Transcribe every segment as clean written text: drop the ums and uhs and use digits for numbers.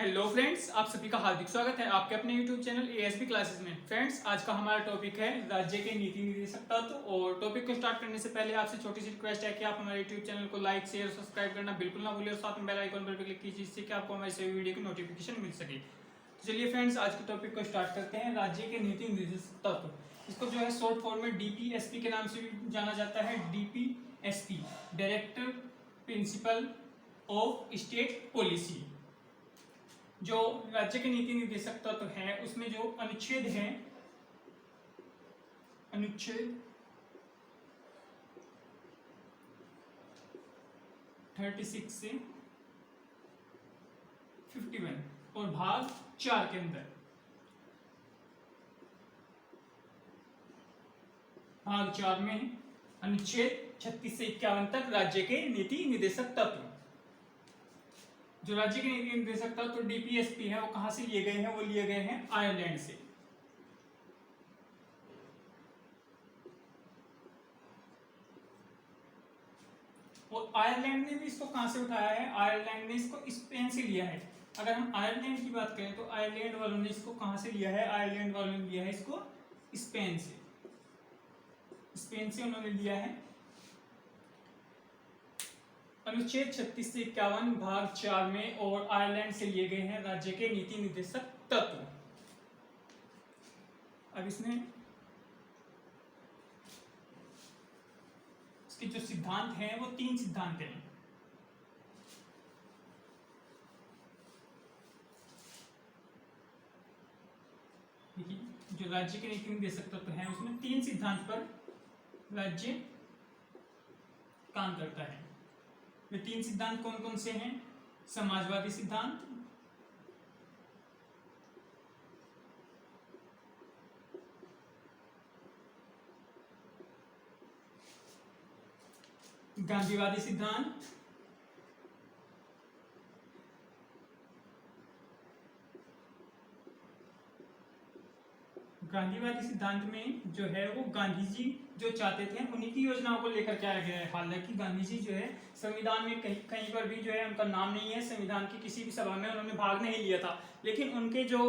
Hello friends, आप सभी का हार्दिक स्वागत है आपके अपने यूट्यूब चैनल एएसबी क्लासेस में। फ्रेंड्स, आज का हमारा टॉपिक है राज्य के नीति निर्देशक तत्व। और टॉपिक को स्टार्ट करने से पहले आपसे छोटी सी रिक्वेस्ट है कि आप हमारे यूट्यूब चैनल को लाइक शेयर सब्सक्राइब करना बिल्कुल ना भूलिए और साथ में बेल आइकन पर क्लिक कीजिए जिससे कि आपको हमारी सभी वीडियो की नोटिफिकेशन मिल सके। तो चलिए फ्रेंड्स, आज के टॉपिक को स्टार्ट करते हैं। राज्य के नीति निर्देशक तत्व, इसको जो है शॉर्ट फॉर्म में डीपीएसपी के नाम से भी जाना जाता है। DPSP, director principle of state policy. जो राज्य के नीति निर्देशक तत्व है उसमें जो अनुच्छेद है, अनुच्छेद 36 से 51 और भाग 4 के अंदर भाग 4 में अनुच्छेद 36 से 51 तक राज्य के नीति निर्देशक तत्व। जो राज्य के नीति निर्देशक तत्व डीपीएसपी है वो कहां से लिए गए हैं? वो लिए गए हैं आयरलैंड से। और आयरलैंड ने भी इसको कहां से उठाया है? आयरलैंड ने इसको स्पेन से लिया है। अगर हम आयरलैंड की बात करें तो आयरलैंड वालों ने इसको कहां से लिया है? आयरलैंड वालों ने लिया है इसको स्पेन से। स्पेन से उन्होंने लिया है। अनुच्छेद 36 से 51 भाग 4 में और आयरलैंड से लिए गए हैं राज्य के नीति निर्देशक तत्व। अब इसमें इसके जो सिद्धांत हैं वो 3 सिद्धांत हैं। देखिए, जो राज्य के नीति निर्देशक तत्व हैं उसमें 3 सिद्धांत पर राज्य काम करता है। ये 3 सिद्धांत कौन कौन से हैं? समाजवादी सिद्धांत, गांधीवादी सिद्धांत, गांधीवादी सिद्धांत में जो है वो गांधी जी जो चाहते थे उन्हीं की योजनाओं को लेकर के आया गया है। हालांकि गांधी जी जो है संविधान में कहीं कहीं पर भी जो है उनका नाम नहीं है, संविधान की किसी भी सभा में उन्होंने भाग नहीं लिया था। लेकिन उनके जो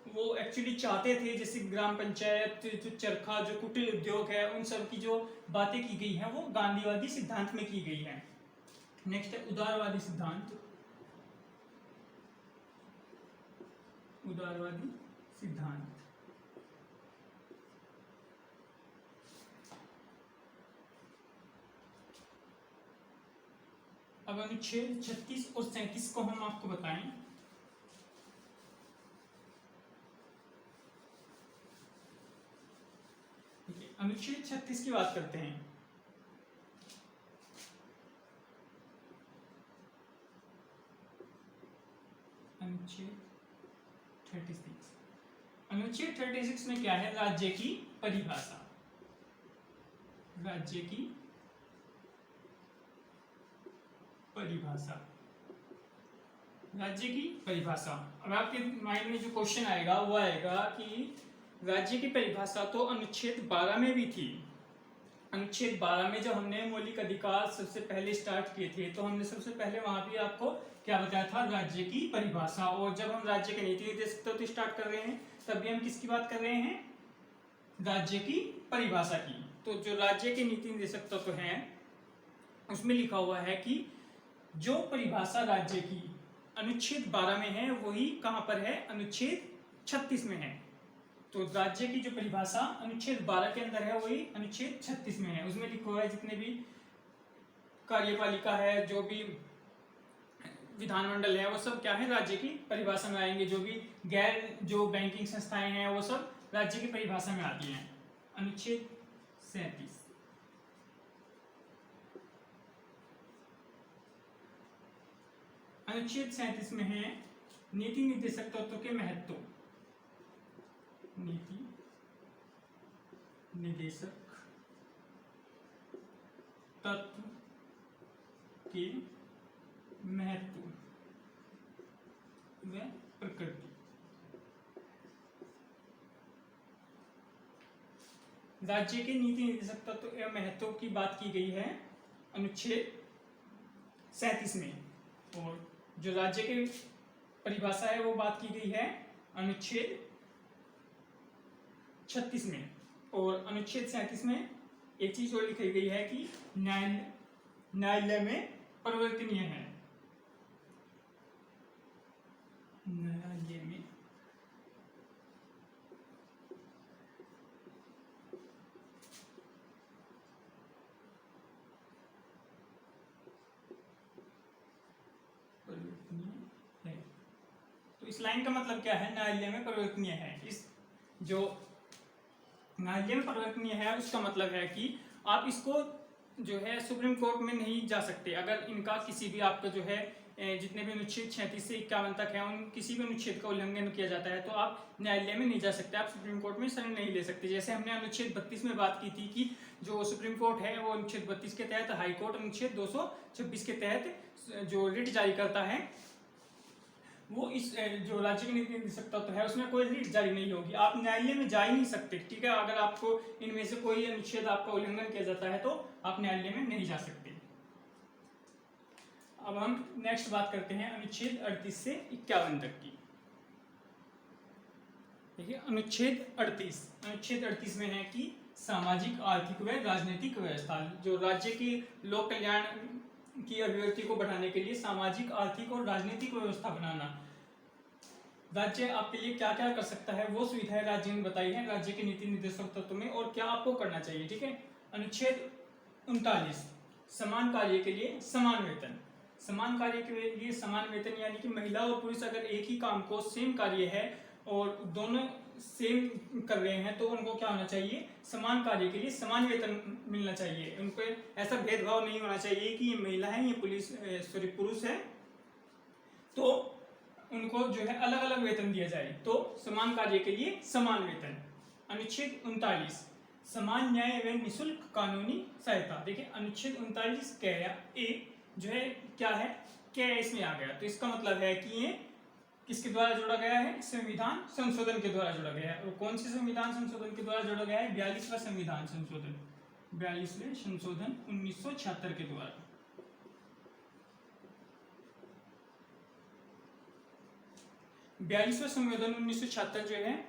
वो एक्चुअली चाहते थे, जैसे ग्राम पंचायत, जो चरखा, जो कुटीर उद्योग है, उन सब की जो बातें की गई हैं वो गांधीवादी सिद्धांत में की गई है। नेक्स्ट है उदारवादी सिद्धांत। उदारवादी सिद्धांत अब अनुच्छेद 36 और 37 को हम आपको बताएं। अनुच्छेद 36 की बात करते हैं। अनुच्छेद 36, अनुच्छेद 36 में क्या है? राज्य की परिभाषा। राज्य की परिभाषा, राज्य की परिभाषा। अब आपके माइंड में जो क्वेश्चन आएगा वो आएगा कि राज्य की परिभाषा तो अनुच्छेद 12 में भी थी। अनुच्छेद 12 में जब हमने मौलिक अधिकार सबसे पहले स्टार्ट किए थे तो हमने सबसे पहले वहां भी आपको क्या बताया था? राज्य की परिभाषा। और जब हम राज्य के नीति निर्देशक तत्व स्टार्ट कर रहे हैं तब भी हम किसकी बात कर रहे हैं? राज्य की परिभाषा की। तो जो राज्य के नीति निर्देशक तत्व हैं उसमें लिखा हुआ है कि जो परिभाषा राज्य की अनुच्छेद 12 में है वही कहां पर है? अनुच्छेद 36 में है। तो राज्य की जो परिभाषा अनुच्छेद 12 के अंदर है वही अनुच्छेद 36 में है। उसमें लिखा हुआ है जितने भी कार्यपालिका है, जो भी विधानमंडल है, वो सब क्या है? राज्य की परिभाषा में आएंगे। जो भी गैर जो बैंकिंग संस्थाएं हैं वो सब राज्य की परिभाषा में आती हैं। अनुच्छेद 37, अनुच्छेद 37 में है नीति निर्देशक तत्व के महत्व। नीति निर्देशक तत्व के महत्व व प्रकृति। राज्य के नीति निर्देशक तत्व एवं महत्व की बात की गई है अनुच्छेद 37 में। और जो राज्य के परिभाषा है वो बात की गई है अनुच्छेद 36 में। और अनुच्छेद 37 में एक चीज और लिखी गई है कि न्यायालय में परिवर्तनीय है। न्यायालय में परिवर्तनीय है। तो इस लाइन का मतलब क्या है? न्यायालय में परिवर्तनीय है। इस जो न्यायालय में परिवर्तनीय है उसका मतलब है कि आप इसको जो है सुप्रीम कोर्ट में नहीं जा सकते। अगर इनका किसी भी आपका जो है जितने भी अनुच्छेद 36 से 51 तक है उन किसी भी अनुच्छेद का उल्लंघन किया जाता है तो आप न्यायालय में नहीं जा सकते, आप सुप्रीम कोर्ट में शरण नहीं ले सकते। जैसे हमने अनुच्छेद 32 में बात की थी कि जो सुप्रीम कोर्ट है वो अनुच्छेद 32 के तहत, हाई कोर्ट अनुच्छेद 226 के तहत जो रिट जारी करता है वो इस जो राज्य की नीति निर्देशक तत्व है उसमें कोई रिट जारी नहीं होगी, आप न्यायालय में जा ही नहीं सकते। ठीक है, अगर आपको इनमें से कोई अनुच्छेद आपका उल्लंघन किया जाता है तो आप न्यायालय में नहीं जा सकते। अब हम नेक्स्ट बात करते हैं अनुच्छेद 38 से 51 तक की। देखिए अनुच्छेद 38 में है कि सामाजिक, आर्थिक व राजनीतिक व्यवस्था, जो राज्य की लोक कल्याण की अभिव्यक्ति को बढ़ाने के लिए सामाजिक, आर्थिक और राजनीतिक व्यवस्था बनाना। राज्य आपके लिए क्या क्या कर सकता है वो सुविधाएं राज्य ने बताई है राज्य के नीति निर्देशक तत्व में और क्या आपको करना चाहिए। ठीक है, अनुच्छेद 39 समान कार्य के लिए समान वेतन। समान कार्य के लिए समान वेतन यानी कि महिला और पुरुष अगर एक ही काम को सेम कार्य है और दोनों सेम कर रहे हैं तो उनको क्या होना चाहिए? समान कार्य के लिए समान वेतन मिलना चाहिए। उनको ऐसा भेदभाव नहीं होना चाहिए कि ये महिला है ये पुरुष है तो उनको जो है अलग अलग वेतन दिया जाए। तो समान कार्य के लिए समान वेतन। अनुच्छेद 39 समान न्याय व निःशुल्क कानूनी सहायता। देखिए अनुच्छेद 39 ए जो है क्या है? क्या इसमें आ गया तो इसका मतलब है कि ये किसके द्वारा जोड़ा गया है? संविधान संशोधन के द्वारा जोड़ा गया है। और कौन से संविधान संशोधन के द्वारा जोड़ा गया है? 42वां संविधान संशोधन, 42वें संशोधन 1976 के द्वारा। बयालीसवें संशोधन 1976 जो है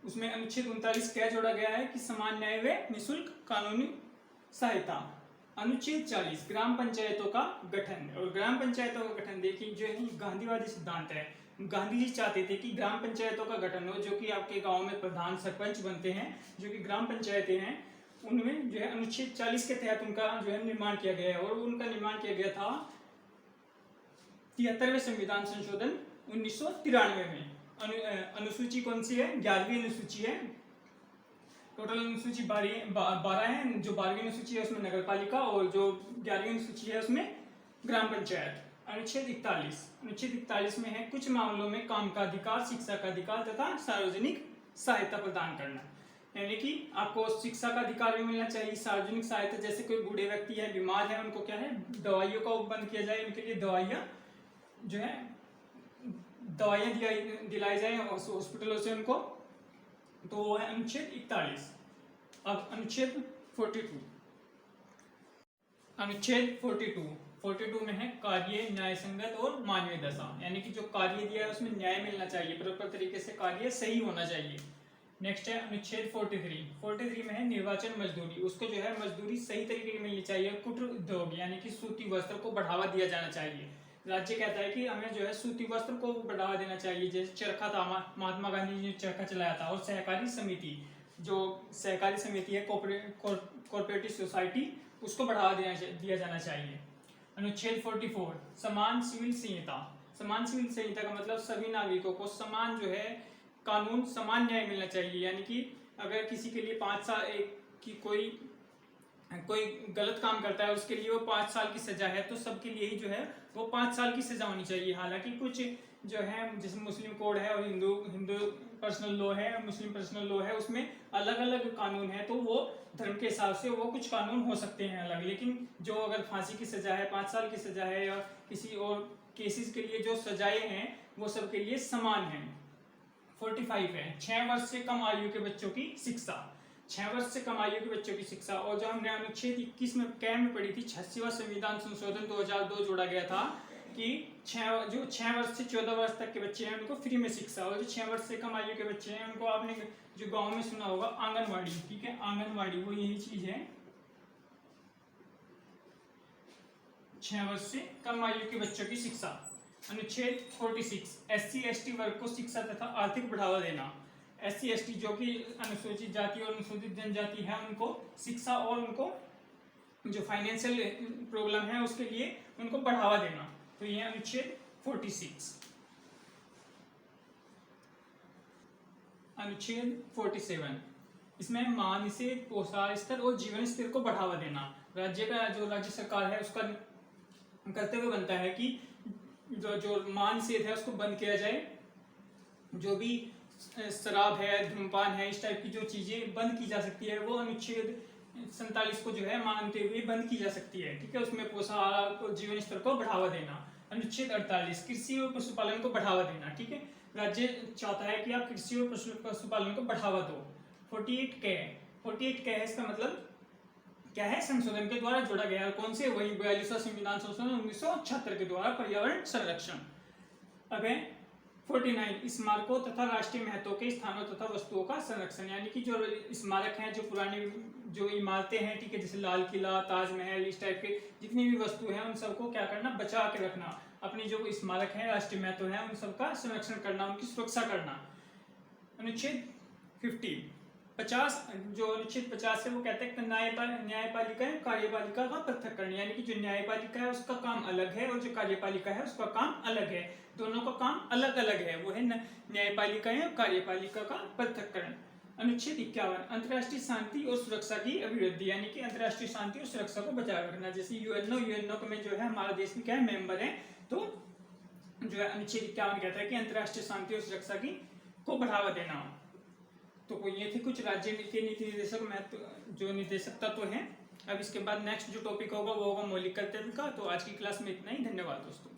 उसमें अनुच्छेद 39 क्या जोड़ा गया है कि समान न्याय व निःशुल्क कानूनी सहायता। अनुच्छेद 40 ग्राम पंचायतों का गठन। और ग्राम पंचायतों का गठन देखिए जो है गांधीवादी सिद्धांत है। गांधी जी चाहते थे कि ग्राम पंचायतों का गठन हो, जो कि आपके गांव में प्रधान सरपंच बनते हैं, जो कि ग्राम पंचायतें हैं, उनमें जो है अनुच्छेद 40 के तहत उनका जो है निर्माण किया गया है। और उनका निर्माण किया गया था 73वें संविधान संशोधन 1993 में। अनुसूची कौन सी है? 11वीं अनुसूची है। टोटल अनुसूची 12 है। जो 12वीं अनुसूची है उसमें नगर पालिका और जो 11वीं अनुसूची है उसमें ग्राम पंचायत। अनुच्छेद 41 में है कुछ मामलों में काम का अधिकार, शिक्षा का अधिकार तथा सार्वजनिक सहायता प्रदान करना। यानी कि आपको शिक्षा का अधिकार भी मिलना चाहिए, सार्वजनिक सहायता जैसे कोई बूढ़े व्यक्ति है, बीमार है, उनको क्या है दवाइयों का उपबंध किया जाए, उनके लिए दवाइयाँ जो है दवाइयाँ दिलाई जाए हॉस्पिटलों से उनको। तो वो है अनुच्छेद 41। अब अनुच्छेद 42 में है कार्य न्याय संगत और मानवीय दशा। यानी कि जो कार्य दिया है उसमें न्याय मिलना चाहिए, प्रॉपर तरीके से कार्य सही होना चाहिए। नेक्स्ट है अनुच्छेद 43 में है निर्वाचन मजदूरी। उसको जो है मजदूरी सही तरीके की मिलनी चाहिए। कुटीर उद्योग यानी कि सूती वस्त्र को बढ़ावा दिया जाना चाहिए। राज्य कहता है कि हमें जो है सूती वस्त्र को बढ़ावा देना चाहिए। जैसे चरखा था, महात्मा गांधी जी ने चरखा चलाया था। और सहकारी समिति, जो सहकारी समिति है, कोऑपरेटिव सोसाइटी, उसको बढ़ावा दिया जाना चाहिए। अनुच्छेद 44 समान सिविल संहिता। समान सिविल संहिता का मतलब सभी नागरिकों को समान जो है कानून, समान न्याय मिलना चाहिए। यानी कि अगर किसी के लिए 5 साल की कोई गलत काम करता है उसके लिए वो 5 साल की सजा है तो सबके लिए ही जो है वो 5 साल की सजा होनी चाहिए। हालांकि कुछ जो है जैसे मुस्लिम कोड है और हिंदू पर्सनल लॉ है, मुस्लिम पर्सनल लॉ है, उसमें अलग अलग कानून है तो वो धर्म के हिसाब से वो कुछ कानून हो सकते हैं अलग। लेकिन जो अगर फांसी की सजा है, 5 साल की सजा है या किसी और केसेस के लिए जो सजाएं हैं वो सबके लिए समान है। 45 है 6 वर्ष से कम आयु के बच्चों की शिक्षा। 6 वर्ष से कम आयु के बच्चों की शिक्षा। और जो हमने अनुच्छेद 21 में कैम में पढ़ी थी 86वां संविधान संशोधन 2002 जोड़ा गया था कि 6 वर्ष से 14 वर्ष तक के बच्चे हैं उनको फ्री में शिक्षा, और जो 6 वर्ष से कम आयु के बच्चे हैं उनको आपने जो गांव में सुना होगा आंगनवाड़ी, ठीक है, आंगनवाड़ी वो यही चीज है। 6 वर्ष से कम आयु के बच्चों की शिक्षा। अनुच्छेद 46 SC/ST वर्ग को शिक्षा तथा आर्थिक बढ़ावा देना। SC/ST जो कि अनुसूचित जाति और अनुसूचित जनजाति है उनको शिक्षा और उनको जो फाइनेंशियल प्रॉब्लम है उसके लिए उनको बढ़ावा देना। तो ये अनुच्छेद 46। अनुच्छेद 47 इसमें मानसिक पोषण स्तर और जीवन स्तर को बढ़ावा देना। राज्य का जो राज्य सरकार है उसका कर्तव्य बनता है कि जो मानसिक है उसको बंद किया जाए, जो भी शराब है, धूमपान है, इस टाइप की जो चीजें बंद की जा सकती है वो अनुच्छेद 47 को जो है मानते हुए बंद की जा सकती है, ठीक है। उसमें पोषण और जीवन स्तर को बढ़ावा देना। अनुच्छेद 48 कृषि और पशुपालन को बढ़ावा देना, ठीक है। राज्य चाहता है कि आप कृषि और पशुपालन को बढ़ावा दो। 48 क्या है, इसका मतलब क्या है, संशोधन के द्वारा जोड़ा गया। कौन से, वही 42वां संविधान संशोधन 1976 के द्वारा पर्यावरण संरक्षण। अब है 49 स्मारकों तथा राष्ट्रीय महत्व के स्थानों तथा वस्तुओं का संरक्षण, यानी कि जो स्मारक हैं, जो पुरानी जो इमारतें हैं, ठीक है, जैसे लाल किला, ताजमहल, इस टाइप के जितनी भी वस्तु हैं उन सबको क्या करना, बचा के रखना। अपनी जो स्मारक है, राष्ट्रीय महत्व है, उन सबका संरक्षण करना, उनकी सुरक्षा करना। अनुच्छेद 50 जो अनुच्छेद 50 है वो कहते हैं न्यायपालिका है कार्यपालिका का पृथक्करण, यानी कि जो न्यायपालिका है उसका काम अलग है और जो कार्यपालिका है उसका काम अलग है, दोनों का काम अलग अलग है, वो है न्यायपालिका है और कार्यपालिका का पृथक्करण। अनुच्छेद 51 अंतर्राष्ट्रीय शांति और सुरक्षा की अभिवृद्धि, यानी कि अंतर्राष्ट्रीय शांति और सुरक्षा को बचाए रखना। जैसे यूएनओ में जो है हमारा देश में क्या है, मेंबर है, तो जो है अनुच्छेद 51 कहता है कि अंतर्राष्ट्रीय शांति और सुरक्षा की को बढ़ावा देना। तो ये थे कुछ राज्य के नीति निर्देशक महत्व जो निर्देशक तत्व हैं। अब इसके बाद नेक्स्ट जो टॉपिक होगा वो होगा मौलिक कर्तव्य का। तो आज की क्लास में इतना ही, धन्यवाद दोस्तों।